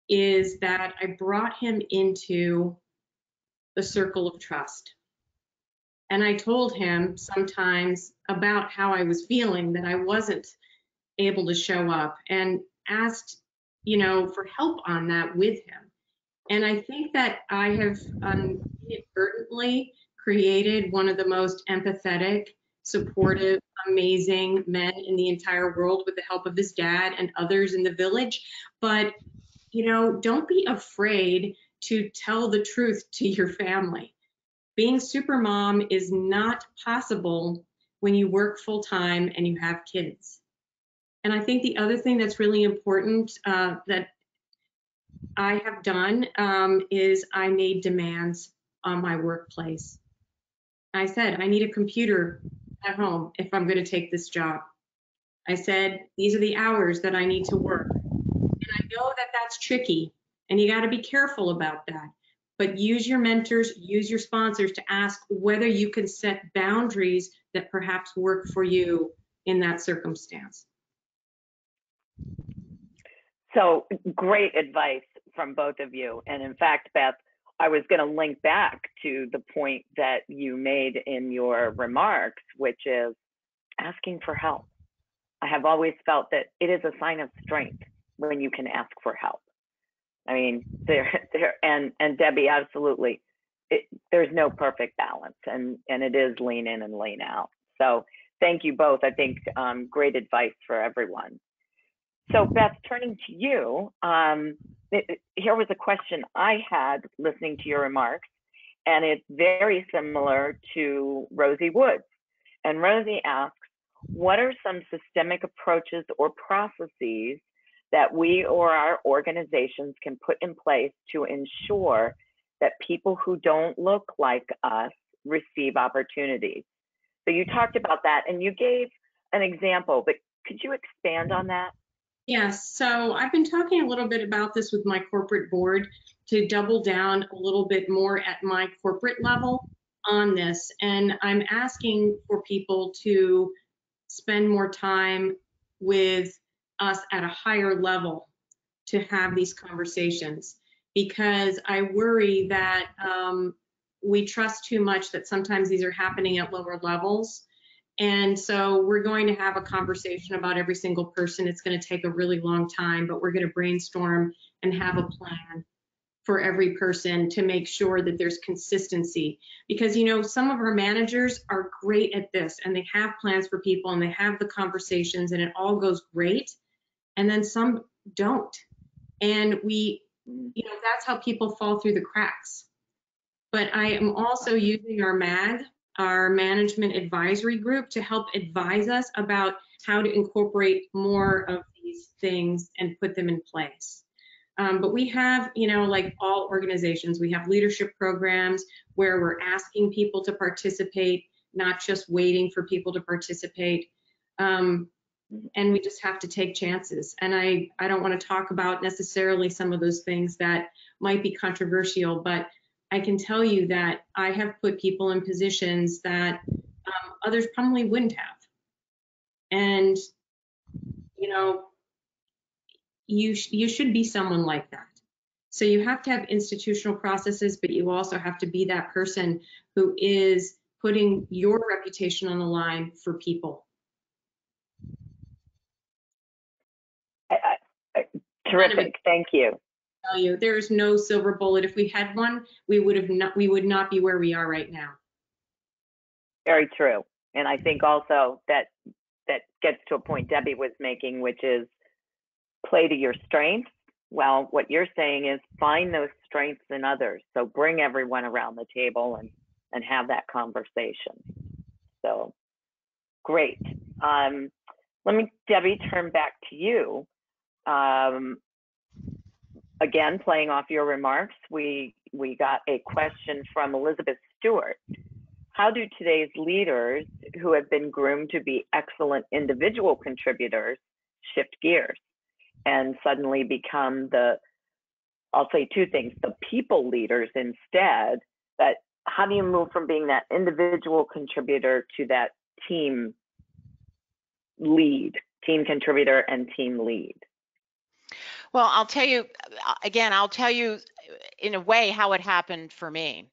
is that I brought him into the circle of trust. And I told him sometimes about how I was feeling, that I wasn't able to show up, and asked, for help on that with him. And I think that I have inadvertently created one of the most empathetic, supportive, amazing men in the entire world with the help of his dad and others in the village. But, don't be afraid to tell the truth to your family. Being super mom is not possible when you work full time and you have kids. And I think the other thing that's really important that I have done is I made demands on my workplace. I said, I need a computer at home if I'm going to take this job. I said, these are the hours that I need to work. And I know that that's tricky, and you got to be careful about that. But use your mentors, use your sponsors to ask whether you can set boundaries that perhaps work for you in that circumstance. So great advice from both of you. And in fact, Beth, I was going to link back to the point that you made in your remarks, which is asking for help. I have always felt that it is a sign of strength when you can ask for help. I mean, and Debbie, absolutely, there's no perfect balance, and it is lean in and lean out. So thank you both. I think great advice for everyone. So Beth, turning to you, here was a question I had listening to your remarks, and it's very similar to Rosie Woods. And Rosie asks, what are some systemic approaches or processes that we or our organizations can put in place to ensure that people who don't look like us receive opportunities? So you talked about that and you gave an example, but could you expand on that? Yes, so I've been talking a little bit about this with my corporate board to double down a little bit more at my corporate level on this. And I'm asking for people to spend more time with us at a higher level to have these conversations, because I worry that we trust too much that sometimes these are happening at lower levels. And so we're going to have a conversation about every single person. It's going to take a really long time, but we're going to brainstorm and have a plan for every person to make sure that there's consistency. Because, you know, some of our managers are great at this and they have plans for people and they have the conversations and it all goes great. And then some don't. And we, you know, that's how people fall through the cracks. But I am also using our MAG, our Management Advisory Group, to help advise us about how to incorporate more of these things and put them in place. But we have, you know, like all organizations, we have leadership programs where we're asking people to participate, not just waiting for people to participate. And we just have to take chances. And I don't want to talk about necessarily some of those things that might be controversial, but I can tell you that I have put people in positions that others probably wouldn't have. And, you know, you should be someone like that. So you have to have institutional processes, but you also have to be that person who is putting your reputation on the line for people. Terrific, thank you. Tell you, there's no silver bullet. If we had one, we would not be where we are right now. Very true. And I think also that gets to a point Debbie was making, which is play to your strengths. Well, what you're saying is find those strengths in others. So bring everyone around the table and have that conversation. So great. Let me, Debbie, turn back to you. Again, playing off your remarks, we got a question from Elizabeth Stewart. How do today's leaders who have been groomed to be excellent individual contributors shift gears and suddenly become I'll say two things, the people leaders instead? That how do you move from being that individual contributor to that team lead, team contributor and team lead? Well, I'll tell you, again, in a way how it happened for me.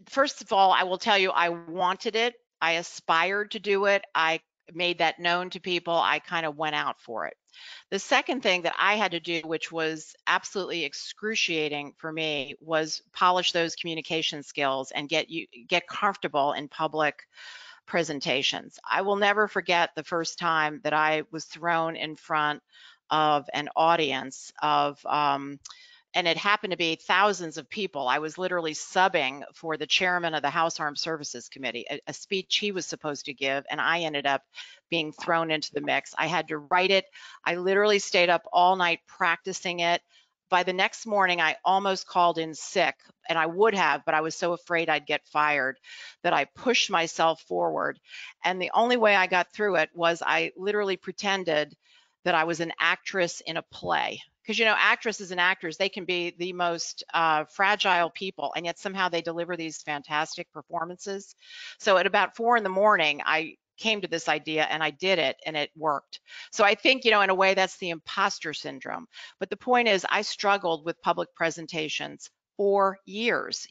First of all, I will tell you, I wanted it. I aspired to do it. I made that known to people. I kind of went out for it. The second thing that I had to do, which was absolutely excruciating for me, was polish those communication skills and get comfortable in public presentations. I will never forget the first time that I was thrown in front of an audience of and it happened to be thousands of people. I was literally subbing for the chairman of the House Armed Services Committee, a speech he was supposed to give, and I ended up being thrown into the mix. I had to write it. I literally stayed up all night practicing it. By the next morning, I almost called in sick, and I would have, but I was so afraid I'd get fired that I pushed myself forward. And the only way I got through it was I literally pretended that I was an actress in a play. Because, you know, actresses and actors, they can be the most fragile people, and yet somehow they deliver these fantastic performances. So at about 4 in the morning, I came to this idea and I did it and it worked. So I think, you know, in a way that's the imposter syndrome. But the point is, I struggled with public presentations for years.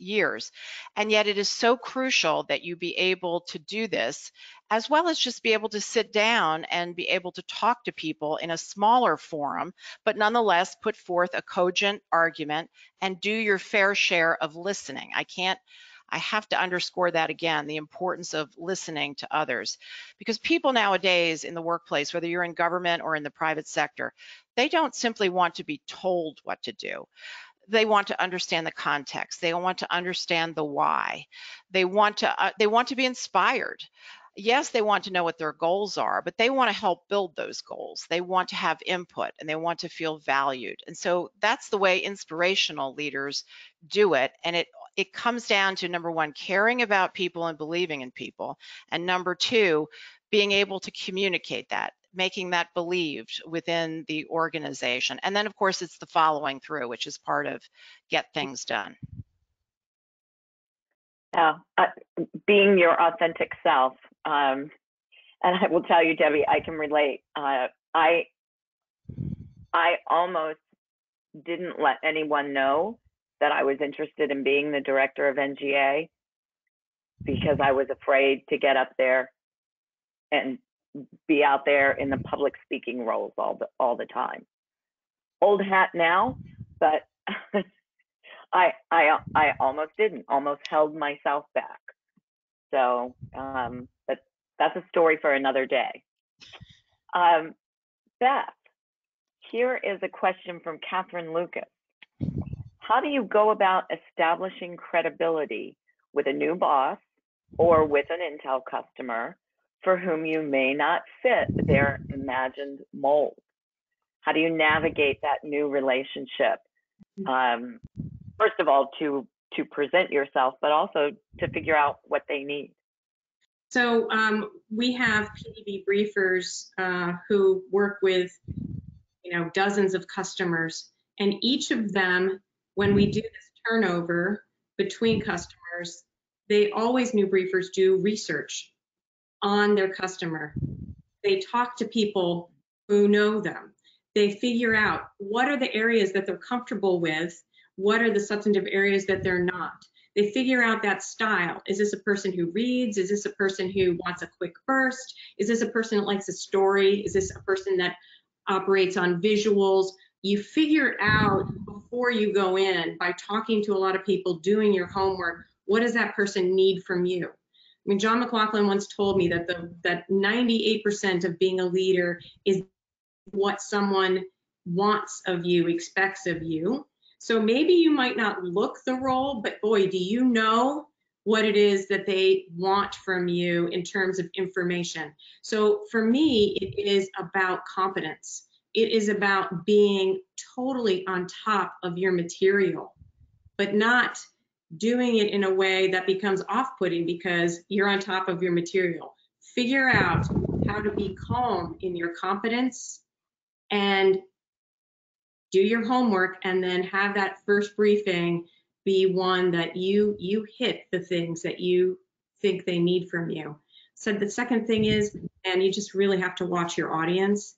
And yet it is so crucial that you be able to do this, as well as just be able to sit down and be able to talk to people in a smaller forum, but nonetheless put forth a cogent argument and do your fair share of listening. I have to underscore that again, the importance of listening to others, because people nowadays in the workplace, whether you're in government or in the private sector, they don't simply want to be told what to do. They want to understand the context. They want to understand the why. They want to be inspired. Yes, they want to know what their goals are, but they want to help build those goals. They want to have input and they want to feel valued. And so that's the way inspirational leaders do it. And it comes down to, number one, caring about people and believing in people. And number two, being able to communicate that. making that believed within the organization. And then of course it's the following through, which is part of get things done. Yeah, being your authentic self. And I will tell you, Debbie, I can relate. I almost didn't let anyone know that I was interested in being the director of NGA because I was afraid to get up there and be out there in the public speaking roles all the time. Old hat now, but I almost didn't, almost held myself back. So that's a story for another day. Beth, here is a question from Catherine Lucas. How do you go about establishing credibility with a new boss or with an Intel customer for whom you may not fit their imagined mold? How do you navigate that new relationship? First of all, to present yourself, but also to figure out what they need. So we have PDB briefers who work with, dozens of customers, and each of them, when we do this turnover between customers, new briefers do research on their customer. They talk to people who know them. They figure out what are the areas that they're comfortable with, what are the substantive areas that they're not. They figure out that style. Is this a person who reads? Is this a person who wants a quick burst? Is this a person that likes a story? Is this a person that operates on visuals? You figure out before you go in by talking to a lot of people, doing your homework, what does that person need from you? I mean, John McLaughlin once told me that that 98% of being a leader is what someone wants of you, expects of you. So maybe you might not look the role, but boy, do you know what it is that they want from you in terms of information. So for me, it is about competence. It is about being totally on top of your material, but not doing it in a way that becomes off-putting because you're on top of your material. Figure out how to be calm in your competence and do your homework, and then have that first briefing be one that you hit the things that you think they need from you. So the second thing is, and you just really have to watch your audience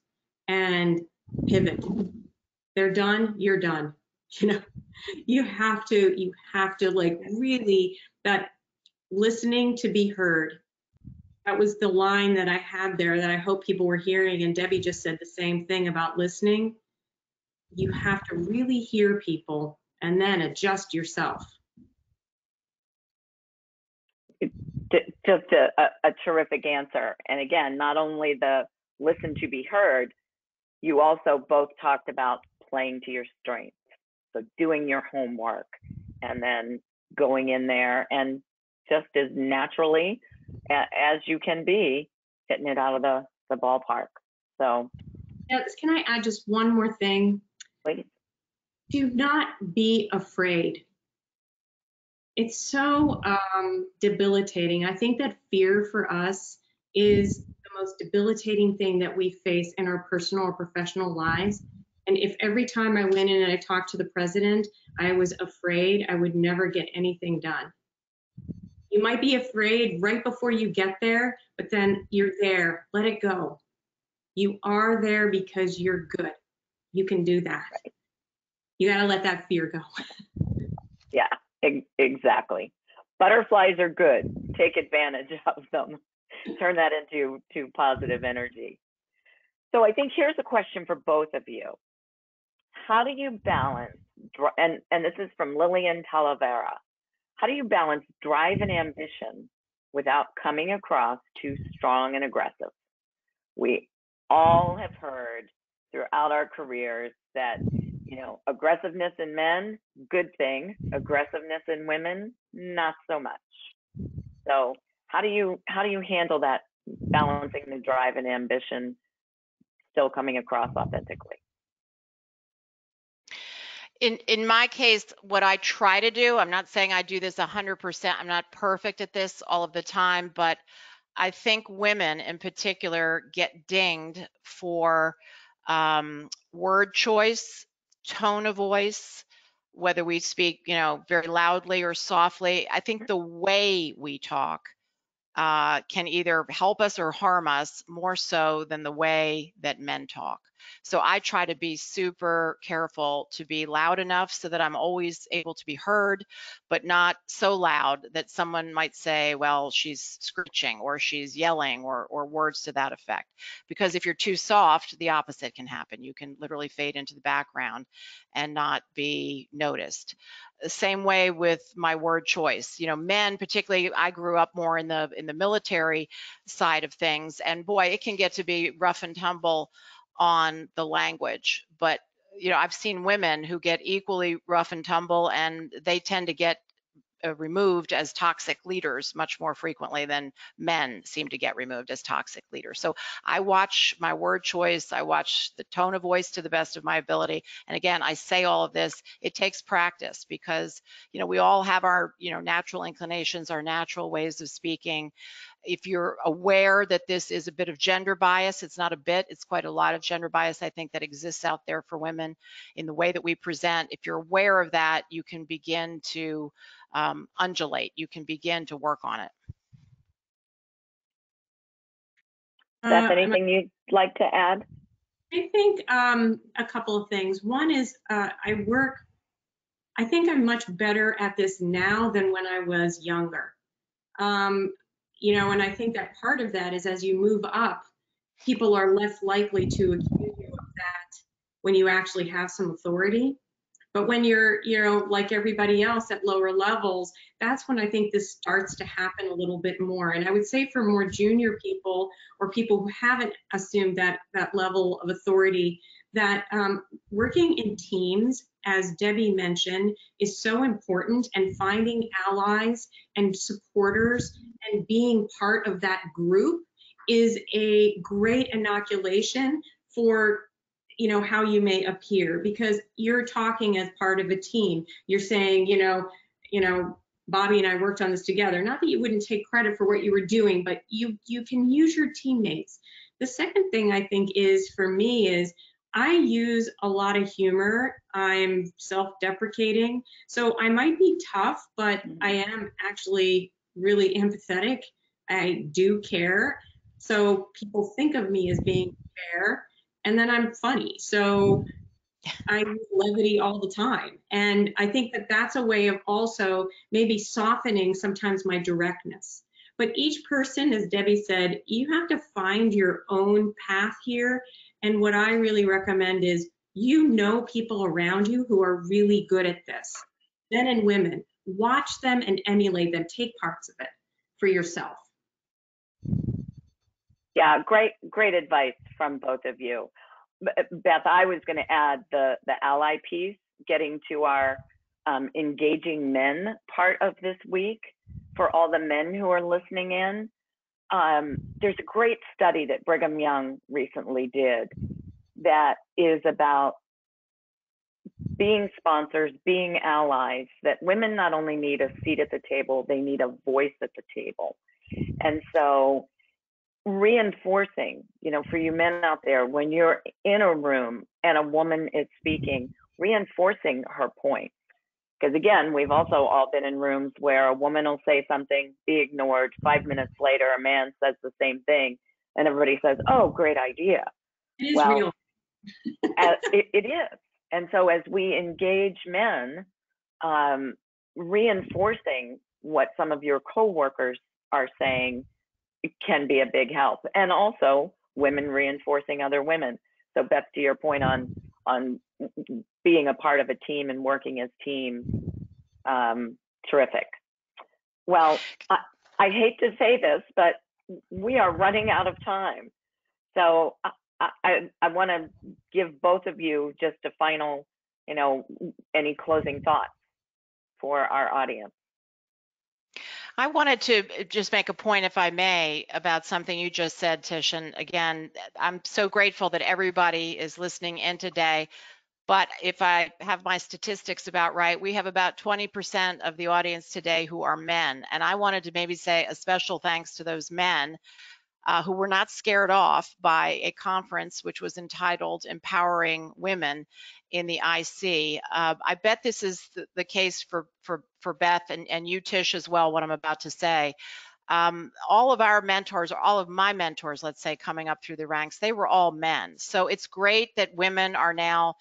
and pivot. They're done, you're done. You have to like really, that listening to be heard. That was the line that I had there that I hope people were hearing, and Debbie just said the same thing about listening. You have to really hear people and then adjust yourself. Just a terrific answer. And again, not only the listen to be heard, you also both talked about playing to your strengths. So doing your homework and then going in there and just as naturally as you can be, hitting it out of the ballpark. So yes, can I add just one more thing? Please. Do not be afraid. It's so debilitating. I think that fear for us is the most debilitating thing that we face in our personal or professional lives. And if every time I went in and I talked to the president, I was afraid, I would never get anything done. You might be afraid right before you get there, but then you're there. Let it go. You are there because you're good. You can do that. Right. You got to let that fear go. Yeah, exactly. Butterflies are good. Take advantage of them. Turn that into positive energy. So I think here's a question for both of you. How do you balance, and this is from Lillian Talavera, how do you balance drive and ambition without coming across too strong and aggressive? We all have heard throughout our careers that, aggressiveness in men, good thing. Aggressiveness in women, not so much. So how do you handle that, balancing the drive and ambition, still coming across authentically? In my case, what I try to do, I'm not saying I do this 100%. I'm not perfect at this all of the time, but I think women in particular get dinged for word choice, tone of voice, whether we speak, very loudly or softly. I think the way we talk can either help us or harm us more so than the way that men talk. So I try to be super careful to be loud enough so that I'm always able to be heard, but not so loud that someone might say, well, she's screeching or she's yelling or words to that effect. Because if you're too soft, the opposite can happen. You can literally fade into the background and not be noticed. Same way with my word choice. Men, particularly, I grew up more in the military side of things, and boy, it can get to be rough and tumble on the language. But I've seen women who get equally rough and tumble, and they tend to get removed as toxic leaders much more frequently than men seem to get removed as toxic leaders. So I watch my word choice, I watch the tone of voice to the best of my ability. And again, I say all of this, it takes practice because, we all have our, natural inclinations, our natural ways of speaking. If you're aware that this is a bit of gender bias, it's not a bit, it's quite a lot of gender bias, I think, that exists out there for women in the way that we present. If you're aware of that, you can begin to undulate. You can begin to work on it. Beth, anything you'd like to add? I think a couple of things. One is I think I'm much better at this now than when I was younger. And I think that part of that is as you move up, people are less likely to accuse you of that when you actually have some authority. But when you're, like everybody else at lower levels, that's when I think this starts to happen a little bit more. And I would say for more junior people or people who haven't assumed that level of authority, that working in teams, as Debbie mentioned, is so important, and finding allies and supporters and being part of that group is a great inoculation for how you may appear, because you're talking as part of a team. You're saying, Bobby and I worked on this together. Not that you wouldn't take credit for what you were doing, but you can use your teammates. The second thing I think is, for me, is I use a lot of humor. I'm self-deprecating. So I might be tough, but I am actually really empathetic. I do care. So people think of me as being fair. And then I'm funny. So I use levity all the time. And I think that that's a way of also maybe softening sometimes my directness. But each person, as Debbie said, you have to find your own path here. And what I really recommend is, people around you who are really good at this, men and women, watch them and emulate them, take parts of it for yourself. Yeah, great advice from both of you. Beth, I was going to add the ally piece, getting to our engaging men part of this week for all the men who are listening in. There's a great study that Brigham Young recently did that is about being sponsors, being allies, that women not only need a seat at the table, they need a voice at the table. And so reinforcing, for you men out there, when you're in a room and a woman is speaking, reinforcing her point. Because again, we've also all been in rooms where a woman will say something, be ignored. 5 minutes later, a man says the same thing, and everybody says, "Oh, great idea." It is real. It is. And so as we engage men, reinforcing what some of your coworkers are saying can be a big help. And also women reinforcing other women. So Beth, to your point on being a part of a team and working as teams, terrific. Well, I hate to say this, but we are running out of time. So I want to give both of you just a final, any closing thoughts for our audience. I wanted to just make a point, if I may, about something you just said, Tish. And again, I'm so grateful that everybody is listening in today. But if I have my statistics about right, we have about 20% of the audience today who are men. And I wanted to maybe say a special thanks to those men who were not scared off by a conference which was entitled Empowering Women in the IC. I bet this is the case for Beth and you, Tish, as well, what I'm about to say. All of our mentors, or all of my mentors, let's say, coming up through the ranks, they were all men. So it's great that women are now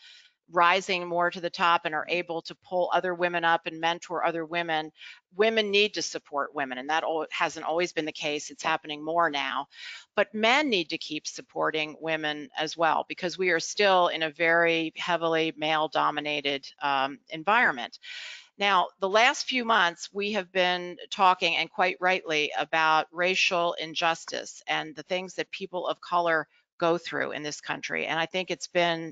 rising more to the top and are able to pull other women up and mentor other women. Women need to support women, and that hasn't always been the case. It's happening more now. But men need to keep supporting women as well, because we are still in a very heavily male-dominated environment. Now, the last few months, we have been talking, and quite rightly, about racial injustice and the things that people of color go through in this country. And I think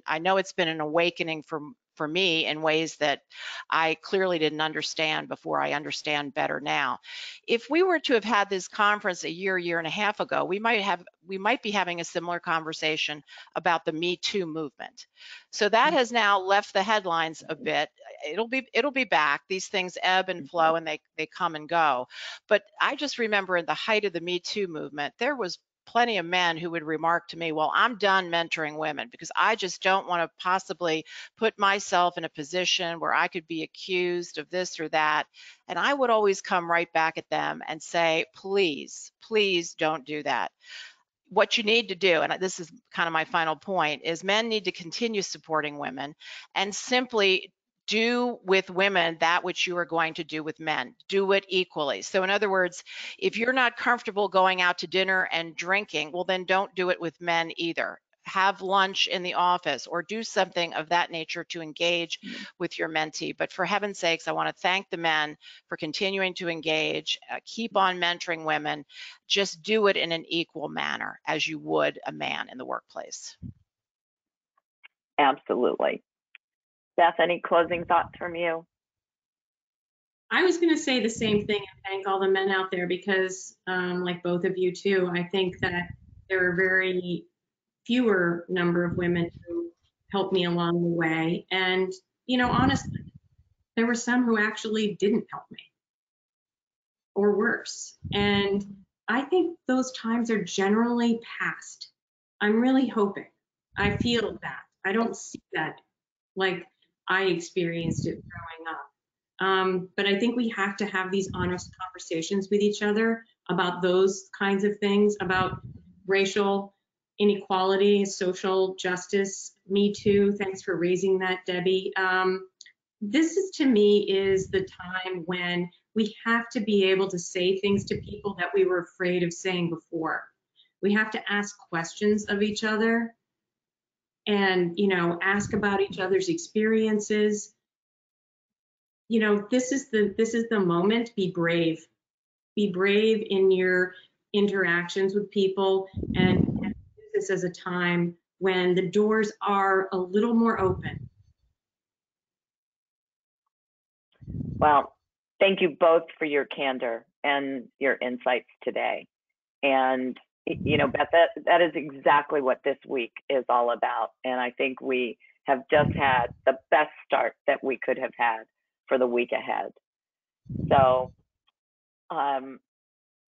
I know it's been an awakening for me in ways that I clearly didn't understand before. I understand better now. If we were to have had this conference a year and a half ago, we might be having a similar conversation about the Me Too movement. So that has now left the headlines a bit. It'll be back. These things ebb and flow, and they come and go. But I just remember in the height of the Me Too movement, there was plenty of men who would remark to me, well, I'm done mentoring women because I just don't want to possibly put myself in a position where I could be accused of this or that. And I would always come right back at them and say, please, please don't do that. What you need to do, and this is kind of my final point, is men need to continue supporting women and simply do with women that which you are going to do with men. Do it equally. So in other words, if you're not comfortable going out to dinner and drinking, well, then don't do it with men either. Have lunch in the office or do something of that nature to engage with your mentee. But for heaven's sakes, I want to thank the men for continuing to engage, keep on mentoring women. Just do it in an equal manner as you would a man in the workplace. Absolutely. Beth, any closing thoughts from you? I was going to say the same thing and thank all the men out there because, like both of you too, I think that there are very fewer number of women who helped me along the way. And, honestly, there were some who actually didn't help me or worse. And I think those times are generally past. I'm really hoping. I feel that. I don't see that like I experienced it growing up. But I think we have to have these honest conversations with each other about those kinds of things, about racial inequality, social justice, Me Too. Thanks for raising that, Debbie. This is, to me, is the time when we have to be able to say things to people that we were afraid of saying before. We have to ask questions of each other and, ask about each other's experiences. This is the moment. Be brave. Be brave in your interactions with people and use this as a time when the doors are a little more open. Well, thank you both for your candor and your insights today. And, Beth, that is exactly what this week is all about. And I think we have just had the best start that we could have had for the week ahead. So,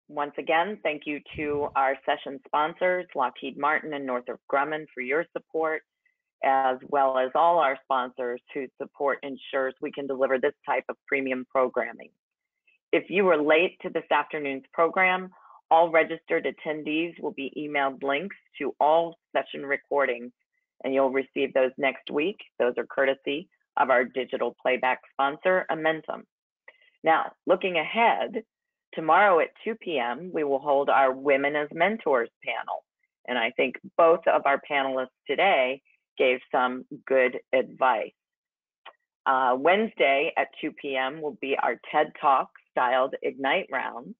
once again, thank you to our session sponsors, Lockheed Martin and Northrop Grumman, for your support, as well as all our sponsors whose support ensures we can deliver this type of premium programming. If you were late to this afternoon's program, all registered attendees will be emailed links to all session recordings, and you'll receive those next week. Those are courtesy of our digital playback sponsor, Amentum. Now, looking ahead, tomorrow at 2 p.m., we will hold our Women as Mentors panel. And I think both of our panelists today gave some good advice. Wednesday at 2 p.m. will be our TED Talk styled Ignite round.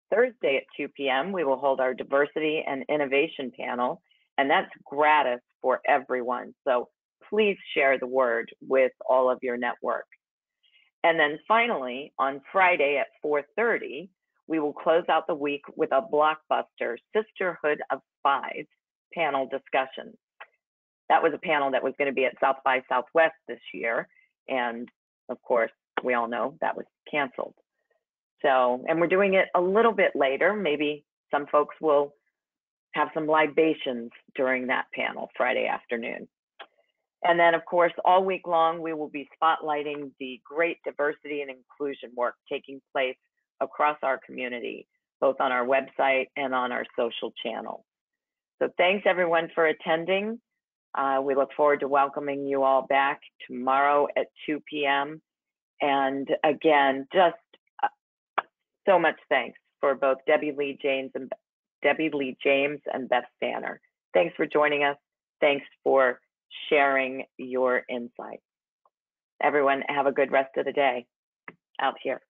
Thursday at 2 p.m., we will hold our Diversity and Innovation panel, and that's gratis for everyone. So please share the word with all of your network. And then finally, on Friday at 4:30, we will close out the week with a blockbuster Sisterhood of Spies panel discussion. that was a panel that was going to be at South by Southwest this year. And of course, we all know that was canceled. So, and we're doing it a little bit later. Maybe some folks will have some libations during that panel Friday afternoon. And then, of course, all week long, we will be spotlighting the great diversity and inclusion work taking place across our community, both on our website and on our social channels. So thanks, everyone, for attending. We look forward to welcoming you all back tomorrow at 2 p.m. And again, just so much thanks for both Debbie Lee James and Beth Stanner. Thanks for joining us. Thanks for sharing your insights. Everyone, have a good rest of the day out here.